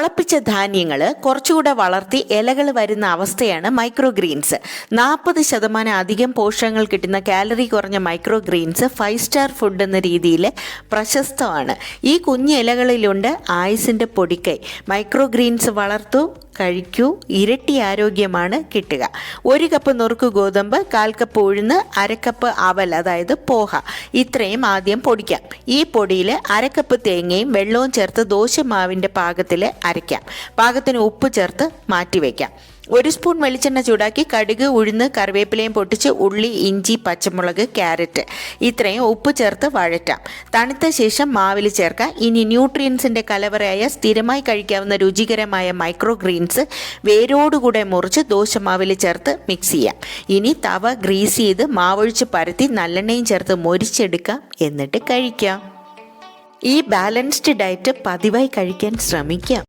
മുളപ്പിച്ച ധാന്യങ്ങൾ കുറച്ചുകൂടെ വളർത്തി ഇലകൾ വരുന്ന അവസ്ഥയാണ് മൈക്രോഗ്രീൻസ്. 40% അധികം പോഷകങ്ങൾ കിട്ടുന്ന കാലറി കുറഞ്ഞ മൈക്രോഗ്രീൻസ് 5 സ്റ്റാർ ഫുഡ് എന്ന രീതിയിൽ പ്രശസ്തമാണ്. ഈ കുഞ്ഞു ഇലകളിലുണ്ട് ആയുസിൻ്റെ പൊടിക്കൈ. മൈക്രോഗ്രീൻസ് വളർത്തു, കഴിക്കൂ, ഇരട്ടി ആരോഗ്യമാണ് കിട്ടുക. 1 കപ്പ് നുറുക്ക് ഗോതമ്പ്, 1/4 കപ്പ് ഉഴുന്ന്, 1/2 കപ്പ് അവൽ അതായത് പോഹ, ഇത്രയും ആദ്യം പൊടിക്കാം. ഈ പൊടിയിൽ 1/2 കപ്പ് തേങ്ങയും വെള്ളവും ചേർത്ത് ദോശമാവിൻ്റെ പാകത്തിൽ അരയ്ക്കാം. പാകത്തിന് ഉപ്പ് ചേർത്ത് മാറ്റിവെക്കാം. 1 സ്പൂൺ വെളിച്ചെണ്ണ ചൂടാക്കി കടുക്, ഉഴുന്ന്, കറിവേപ്പിലയും പൊട്ടിച്ച് ഉള്ളി, ഇഞ്ചി, പച്ചമുളക്, ക്യാരറ്റ് ഇത്രയും ഉപ്പ് ചേർത്ത് വഴറ്റാം. തണുത്ത ശേഷം മാവിൽ ചേർക്കാം. ഇനി ന്യൂട്രിയൻസിൻ്റെ കലവറയായ സ്ഥിരമായി കഴിക്കാവുന്ന രുചികരമായ മൈക്രോഗ്രീൻസ് വേരോടുകൂടെ മുറിച്ച് ദോശമാവിൽ ചേർത്ത് മിക്സ് ചെയ്യാം. ഇനി തവ ഗ്രീസ് ചെയ്ത് മാവൊഴിച്ച് പരത്തി നല്ലെണ്ണയും ചേർത്ത് മൊരിച്ചെടുക്കാം. എന്നിട്ട് കഴിക്കാം. ഈ ബാലൻസ്ഡ് ഡയറ്റ് പതിവായി കഴിക്കാൻ ശ്രമിക്കാം.